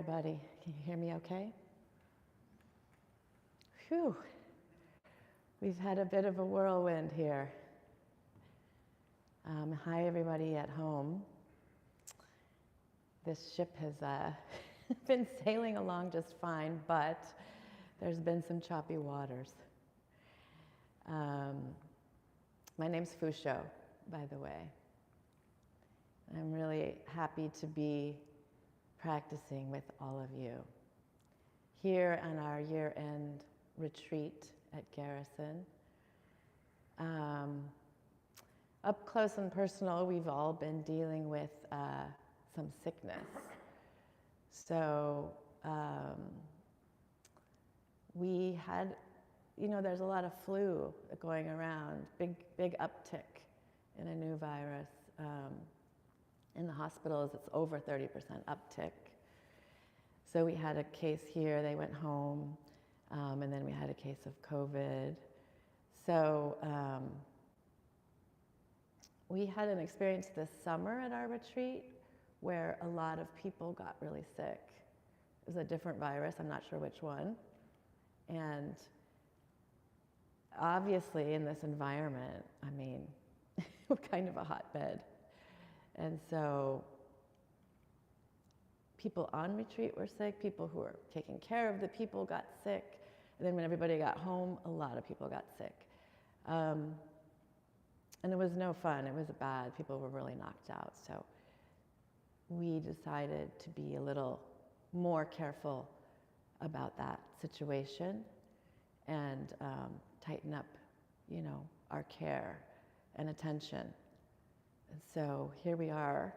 everybody. Can you hear me okay? Phew. We've had a bit of a whirlwind here. Hi, everybody at home. This ship has been sailing along just fine, but there's been some choppy waters. My name's Fusho, by the way. I'm really happy to be practicing with all of you here on our year-end retreat at Garrison. Up close and personal, we've all been dealing with some sickness. So we had, there's a lot of flu going around, big uptick in a new virus. In the hospitals, it's over 30% uptick. So we had a case here, they went home, and then we had a case of COVID. So we had an experience this summer at our retreat where a lot of people got really sick. It was a different virus, I'm not sure which one. And obviously in this environment, we're kind of a hotbed. And so people on retreat were sick, people who were taking care of the people got sick, and then when everybody got home, a lot of people got sick. And it was no fun, it was bad, people were really knocked out. So we decided to be a little more careful about that situation and tighten up, our care and attention. And so here we are,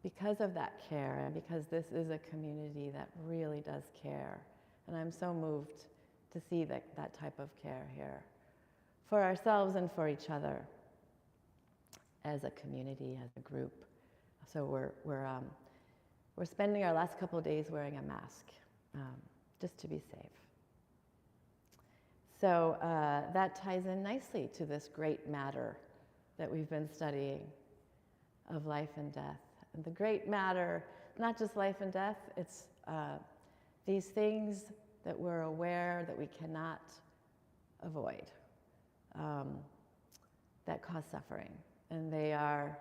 because of that care and because this is a community that really does care. And I'm so moved to see that type of care here for ourselves and for each other as a community, as a group. So we're spending our last couple of days wearing a mask, just to be safe. So that ties in nicely to this great matter that we've been studying of life and death. And the great matter, not just life and death, it's these things that we're aware that we cannot avoid, that cause suffering. And they are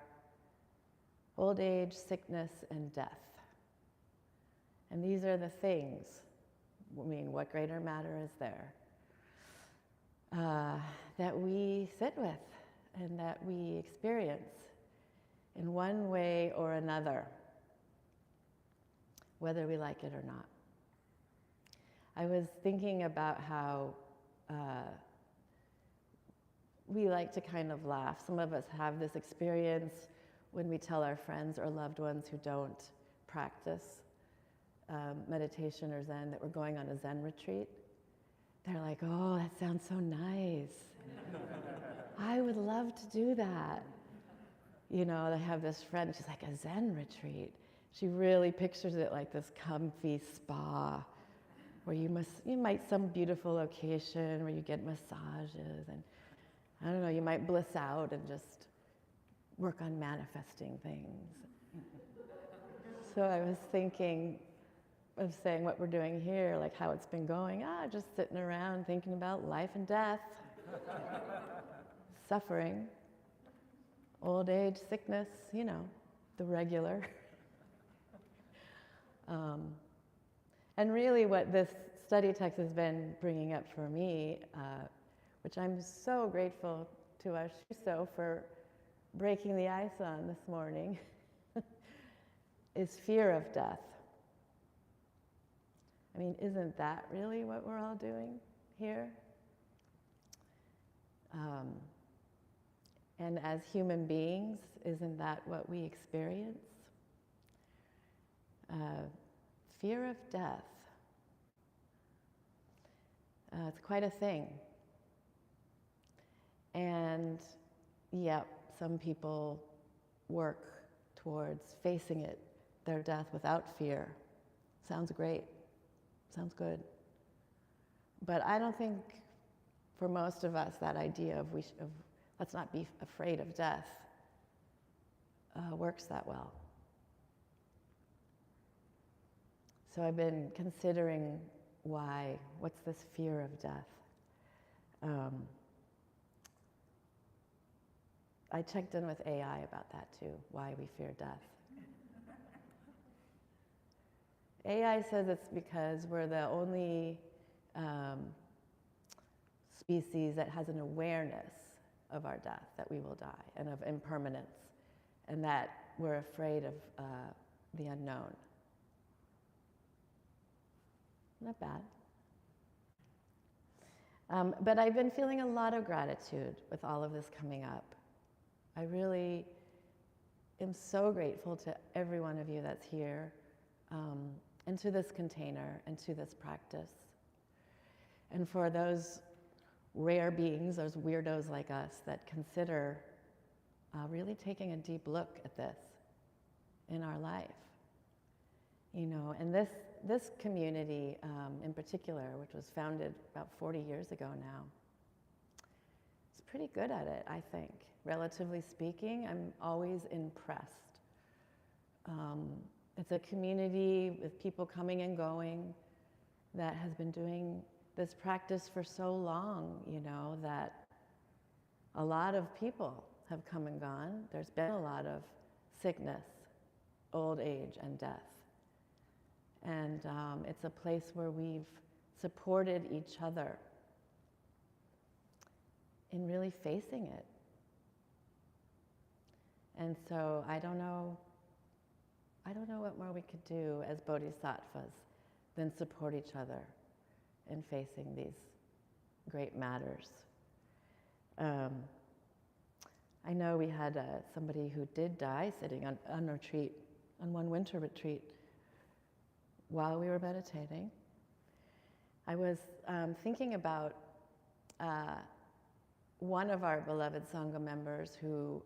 old age, sickness, and death. And these are the things, what greater matter is there, that we sit with and that we experience in one way or another, whether we like it or not. I was thinking about how we like to kind of laugh. Some of us have this experience when we tell our friends or loved ones who don't practice meditation or Zen that we're going on a Zen retreat. They're like, oh, that sounds so nice. I would love to do that. They have this friend, she's like, a Zen retreat. She really pictures it like this comfy spa where you might some beautiful location where you get massages and I don't know, you might bliss out and just work on manifesting things. So I was thinking of saying what we're doing here, like how it's been going, just sitting around thinking about life and death, suffering, old age, sickness, the regular. And really what this study text has been bringing up for me, which I'm so grateful to our Shuso for breaking the ice on this morning, is fear of death. Isn't that really what we're all doing here? And as human beings, isn't that what we experience? Fear of death. It's quite a thing. And yep, some people work towards facing it, their death without fear. Sounds great. Sounds good. But I don't think for most of us that idea of let's not be afraid of death works that well. so I've been considering what's this fear of death? I checked in with AI about that too, why we fear death. AI says it's because we're the only species that has an awareness of our death, that we will die, and of impermanence, and that we're afraid of the unknown. Not bad. But I've been feeling a lot of gratitude with all of this coming up. I really am so grateful to every one of you that's here, and to this container, and to this practice. And for those rare beings, those weirdos like us that consider really taking a deep look at this in our life. You know, and this community in particular, which was founded about 40 years ago now, is pretty good at it, I think. Relatively speaking, I'm always impressed. It's a community with people coming and going that has been doing this practice for so long, you know, that a lot of people have come and gone. There's been a lot of sickness, old age, and death. And it's a place where we've supported each other in really facing it. And so I don't know what more we could do as bodhisattvas than support each other in facing these great matters. I know we had somebody who did die sitting on retreat, on one winter retreat, while we were meditating. I was thinking about one of our beloved Sangha members who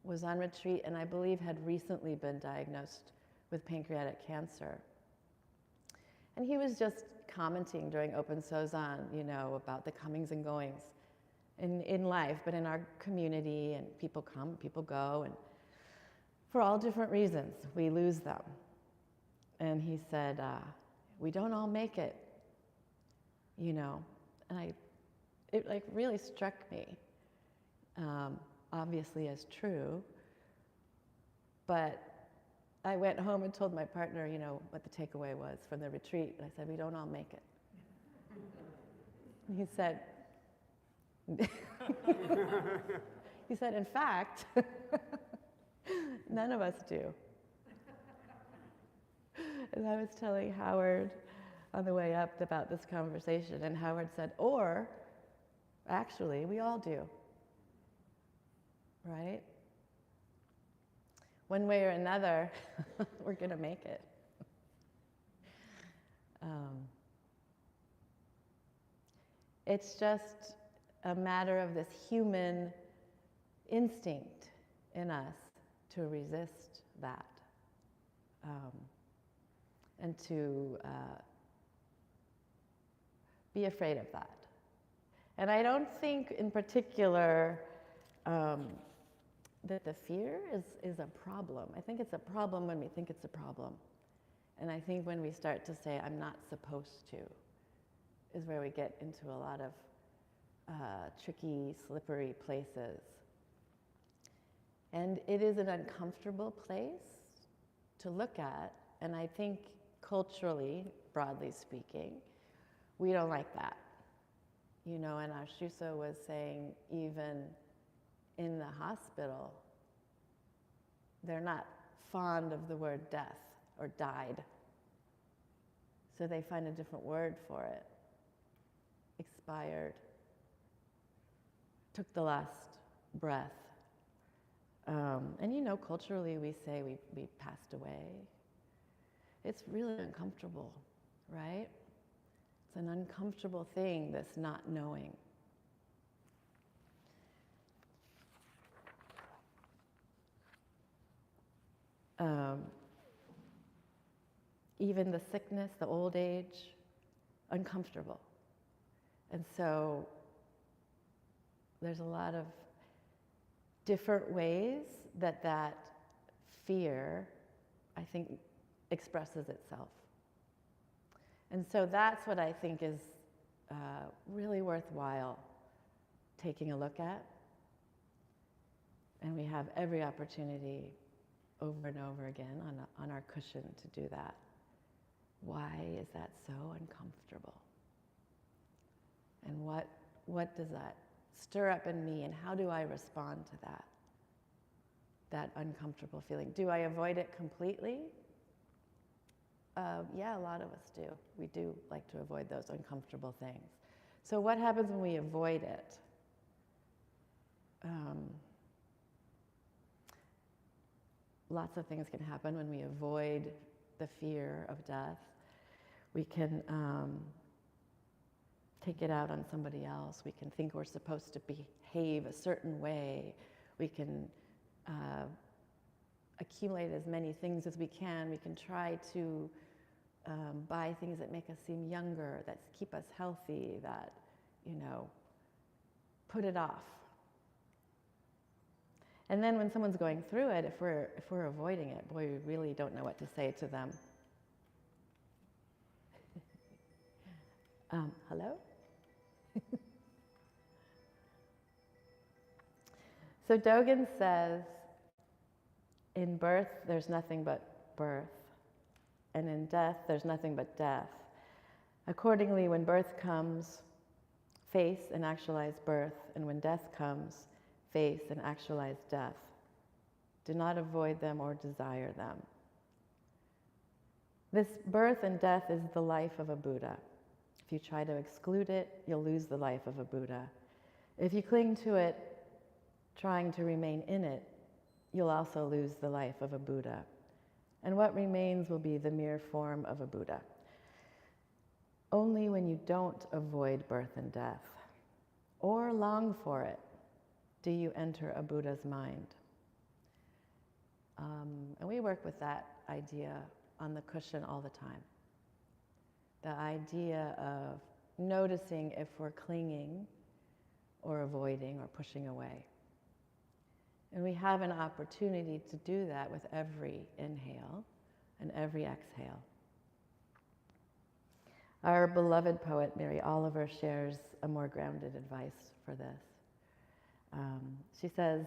was on retreat and I believe had recently been diagnosed with pancreatic cancer. And he was just commenting during Open Sozan, you know, about the comings and goings in life, but in our community, and people come, people go, and for all different reasons, we lose them. And he said, we don't all make it, you know. And it like really struck me, obviously as true. But I went home and told my partner, you know, what the takeaway was from the retreat. And I said, we don't all make it. And he said, in fact, none of us do. And I was telling Howard on the way up about this conversation, and Howard said, or actually, we all do, right? One way or another, we're going to make it. It's just a matter of this human instinct in us to resist that. And to be afraid of that. And I don't think in particular that the fear is a problem. I think it's a problem when we think it's a problem. And I think when we start to say, I'm not supposed to, is where we get into a lot of tricky, slippery places. And it is an uncomfortable place to look at, and I think culturally, broadly speaking, we don't like that. You know, and our Shuso was saying even in the hospital, they're not fond of the word death or died. So they find a different word for it. Expired. Took the last breath. And you know, culturally we say we passed away. It's really uncomfortable, right? It's an uncomfortable thing, this not knowing. Even the sickness, the old age, uncomfortable. And so there's a lot of different ways that fear, I think, expresses itself. And so that's what I think is really worthwhile taking a look at. And we have every opportunity over and over again on our cushion to do that. Why is that so uncomfortable? And what does that stir up in me, and how do I respond to that uncomfortable feeling? Do I avoid it completely? Yeah, a lot of us do. We do like to avoid those uncomfortable things. So what happens when we avoid it? Lots of things can happen when we avoid the fear of death. We can take it out on somebody else. We can think we're supposed to behave a certain way. We can accumulate as many things as we can. We can try to buy things that make us seem younger, that keep us healthy, that, put it off. And then when someone's going through it, if we're avoiding it, boy, we really don't know what to say to them. Hello? So Dogen says, in birth, there's nothing but birth, and in death, there's nothing but death. Accordingly, when birth comes, face and actualize birth, and when death comes, face and actualize death. Do not avoid them or desire them. This birth and death is the life of a Buddha. If you try to exclude it, you'll lose the life of a Buddha. If you cling to it, trying to remain in it, you'll also lose the life of a Buddha. And what remains will be the mere form of a Buddha. Only when you don't avoid birth and death, or long for it, do you enter a Buddha's mind. And we work with that idea on the cushion all the time. The idea of noticing if we're clinging or avoiding or pushing away. And we have an opportunity to do that with every inhale and every exhale. Our beloved poet, Mary Oliver, shares a more grounded advice for this. She says,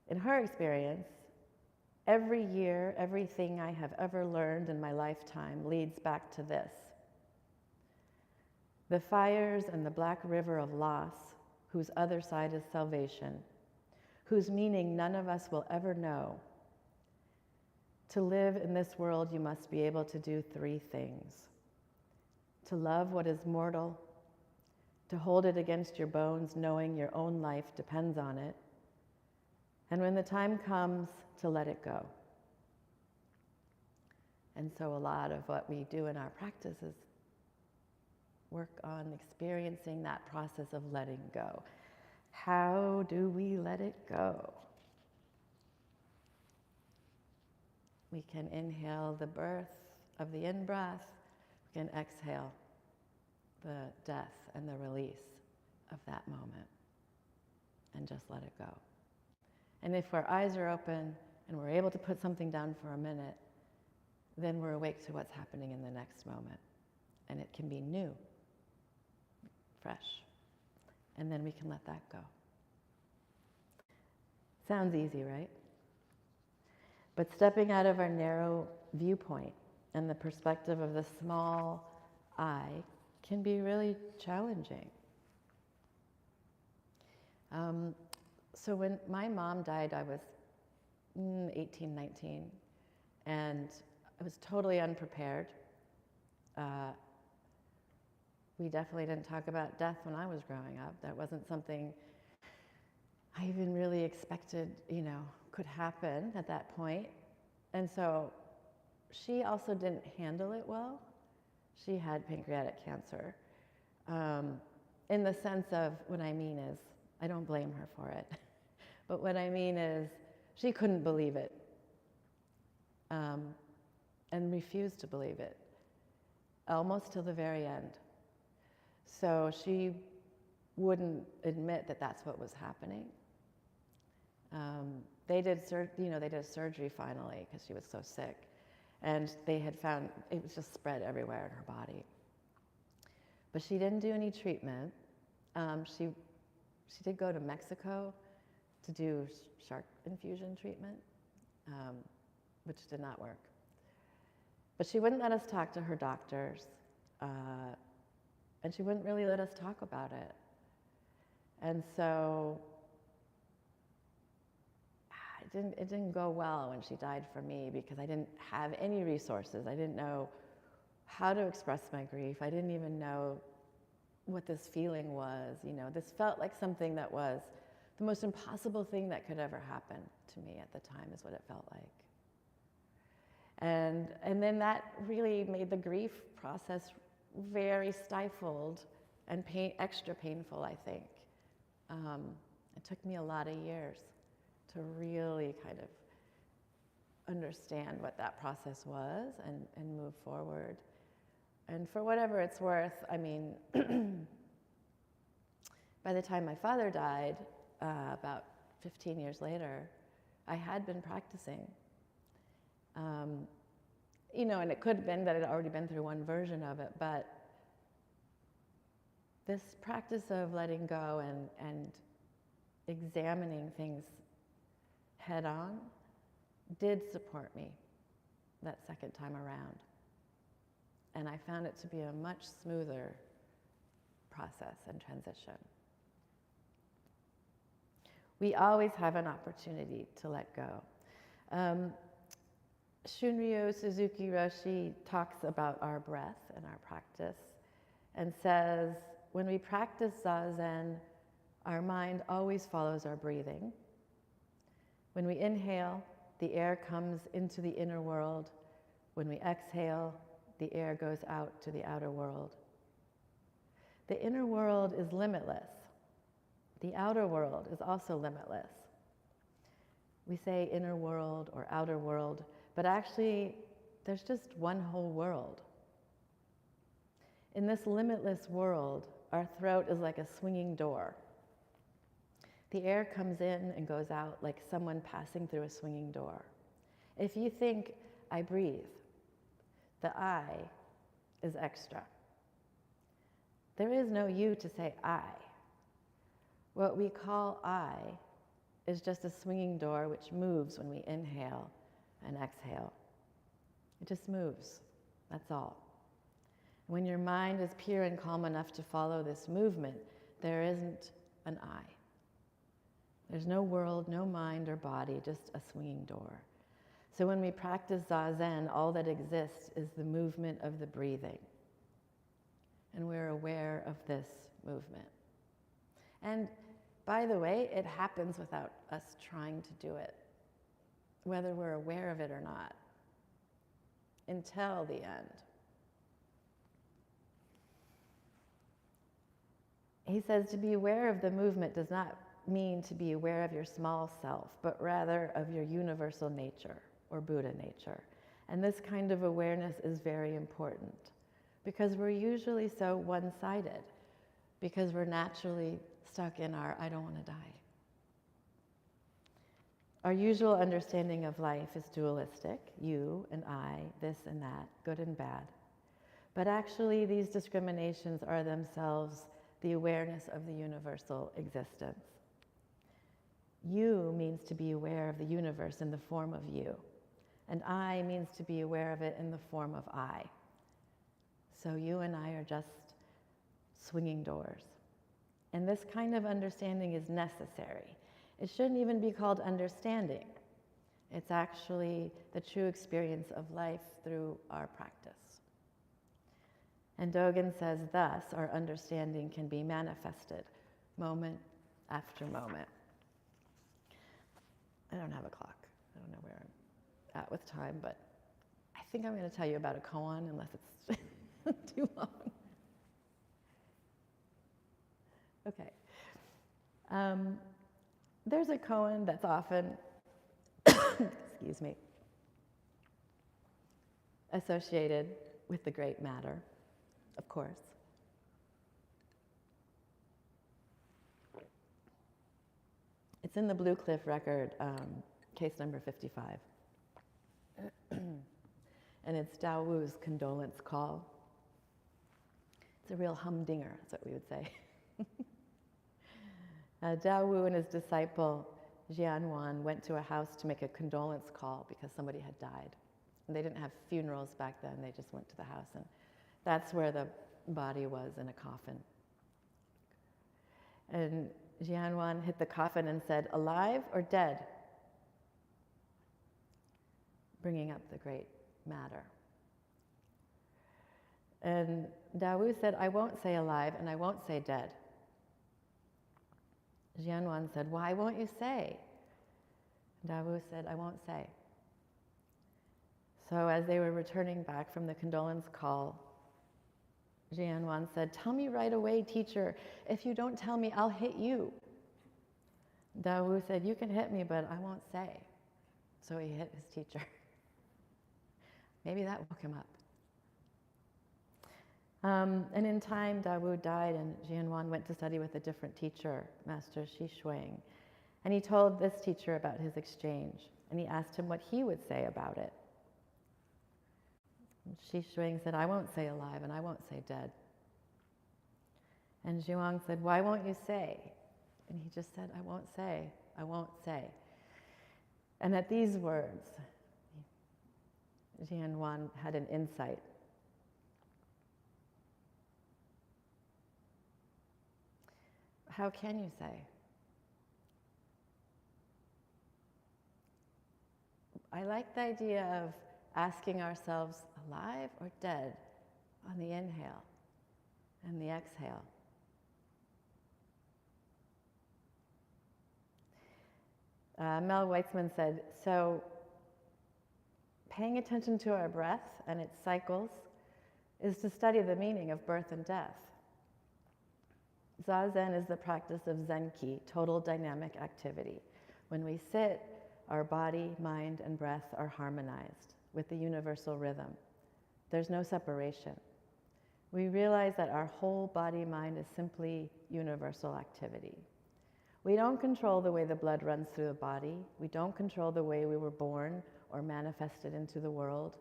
in her experience, every year, everything I have ever learned in my lifetime leads back to this. The fires and the black river of loss, whose other side is salvation, whose meaning none of us will ever know. To live in this world, you must be able to do three things. To love what is mortal, to hold it against your bones, knowing your own life depends on it, and when the time comes, to let it go. And so a lot of what we do in our practice is work on experiencing that process of letting go. How do we let it go? We can inhale the birth of the in-breath. We can exhale the death and the release of that moment and just let it go. And if our eyes are open and we're able to put something down for a minute, then we're awake to what's happening in the next moment. And it can be new, fresh. And then we can let that go. Sounds easy, right? But stepping out of our narrow viewpoint and the perspective of the small I can be really challenging. So when my mom died, I was 18, 19, and I was totally unprepared. We definitely didn't talk about death when I was growing up. That wasn't something I even really expected, could happen at that point. And so she also didn't handle it well. She had pancreatic cancer. In the sense of, what I mean is, I don't blame her for it. But what I mean is, she couldn't believe it. And refused to believe it. Almost till the very end. So she wouldn't admit that that's what was happening. They did a surgery finally because she was so sick. And they had found it was just spread everywhere in her body. But she didn't do any treatment. She did go to Mexico to do shark infusion treatment, which did not work. But she wouldn't let us talk to her doctors, and she wouldn't really let us talk about it. And so it didn't go well when she died for me, because I didn't have any resources. I didn't know how to express my grief. I didn't even know what this feeling was. You know, this felt like something that was the most impossible thing that could ever happen to me at the time, is what it felt like. And then that really made the grief process very stifled and extra painful, I think. It took me a lot of years to really kind of understand what that process was and move forward. And for whatever it's worth, I mean, by the time my father died, about 15 years later, I had been practicing. You know, and it could have been that I'd already been through one version of it, but this practice of letting go and examining things head on did support me that second time around. And I found it to be a much smoother process and transition. We always have an opportunity to let go. Shunryu Suzuki Roshi talks about our breath and our practice and says, when we practice Zazen, our mind always follows our breathing. When we inhale, the air comes into the inner world. When we exhale, the air goes out to the outer world. The inner world is limitless. The outer world is also limitless. We say inner world or outer world, but actually there's just one whole world. In this limitless world, our throat is like a swinging door. The air comes in and goes out like someone passing through a swinging door. If you think, I breathe, the I is extra. There is no you to say I. What we call I is just a swinging door which moves when we inhale and exhale. It just moves, that's all. When your mind is pure and calm enough to follow this movement, there isn't an I. There's no world, no mind or body, just a swinging door. So when we practice Zazen, all that exists is the movement of the breathing. And we're aware of this movement. And by the way, it happens without us trying to do it, whether we're aware of it or not, until the end. He says to be aware of the movement does not mean to be aware of your small self, but rather of your universal nature or Buddha nature. And this kind of awareness is very important because we're usually so one-sided, because we're naturally stuck in our I don't want to die. Our usual understanding of life is dualistic, you and I, this and that, good and bad. But actually these discriminations are themselves the awareness of the universal existence. You means to be aware of the universe in the form of you, and I means to be aware of it in the form of I. So you and I are just swinging doors. And this kind of understanding is necessary. It shouldn't even be called understanding. It's actually the true experience of life through our practice. And Dogen says, thus, our understanding can be manifested moment after moment. I don't have a clock. I don't know where I'm at with time, but I think I'm going to tell you about a koan, unless it's too long. Okay. There's a koan that's often, excuse me, associated with the great matter, of course. It's in the Blue Cliff record, case number 55. and it's Dao Wu's condolence call. It's a real humdinger, that's what we would say. Dao Wu and his disciple Jianwan went to a house to make a condolence call because somebody had died. And they didn't have funerals back then, they just went to the house, and that's where the body was, in a coffin. And Jianwan hit the coffin and said, "Alive or dead?" Bringing up the great matter. And Dao Wu said, "I won't say alive and I won't say dead." Jianwan said, "Why won't you say?" Dao Wu said, "I won't say." So as they were returning back from the condolence call, Jianwan said, "Tell me right away, teacher. If you don't tell me, I'll hit you." Dao Wu said, "You can hit me, but I won't say." So he hit his teacher. Maybe that woke him up. And in time, Dao Wu died, and Jianwan went to study with a different teacher, Master Shuang. And he told this teacher about his exchange, and he asked him what he would say about it. Shuang said, "I won't say alive and I won't say dead." And Zhuang said, "Why won't you say?" And he just said, "I won't say, I won't say." And at these words, Jianwan had an insight. How can you say? I like the idea of asking ourselves, alive or dead, on the inhale and the exhale. Mel Weitzman said, so paying attention to our breath and its cycles is to study the meaning of birth and death. Zazen is the practice of Zenki, total dynamic activity. When we sit, our body, mind, and breath are harmonized with the universal rhythm. There's no separation. We realize that our whole body-mind is simply universal activity. We don't control the way the blood runs through the body. We don't control the way we were born or manifested into the world.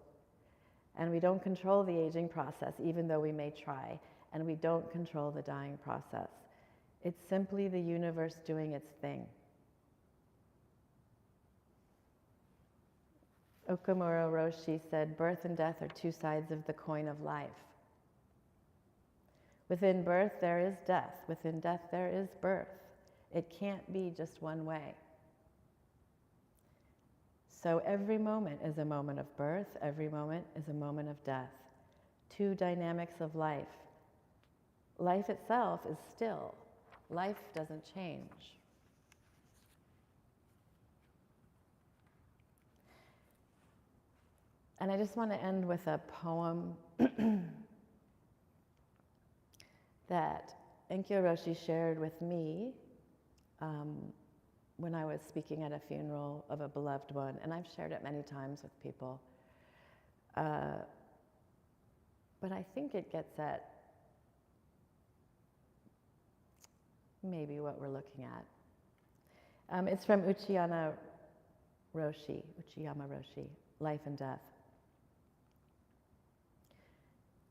And we don't control the aging process, even though we may try. And we don't control the dying process. It's simply the universe doing its thing. Okamura Roshi said, birth and death are two sides of the coin of life. Within birth, there is death. Within death, there is birth. It can't be just one way. So every moment is a moment of birth. Every moment is a moment of death. Two dynamics of life. Life itself is still. Life doesn't change. And I just want to end with a poem that Enkyo Roshi shared with me when I was speaking at a funeral of a beloved one, and I've shared it many times with people. But I think it gets at maybe what we're looking at. It's from Uchiyama Roshi, Life and Death.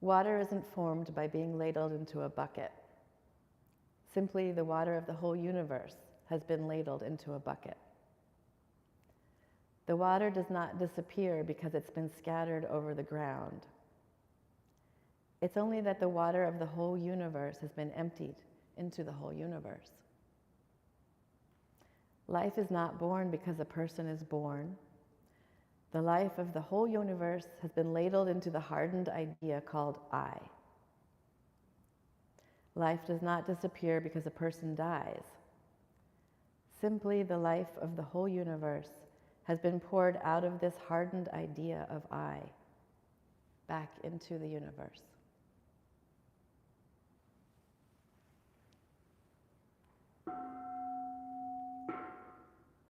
Water isn't formed by being ladled into a bucket. Simply, the water of the whole universe has been ladled into a bucket. The water does not disappear because it's been scattered over the ground. It's only that the water of the whole universe has been emptied into the whole universe. Life is not born because a person is born. The life of the whole universe has been ladled into the hardened idea called I. Life does not disappear because a person dies. Simply, the life of the whole universe has been poured out of this hardened idea of I back into the universe.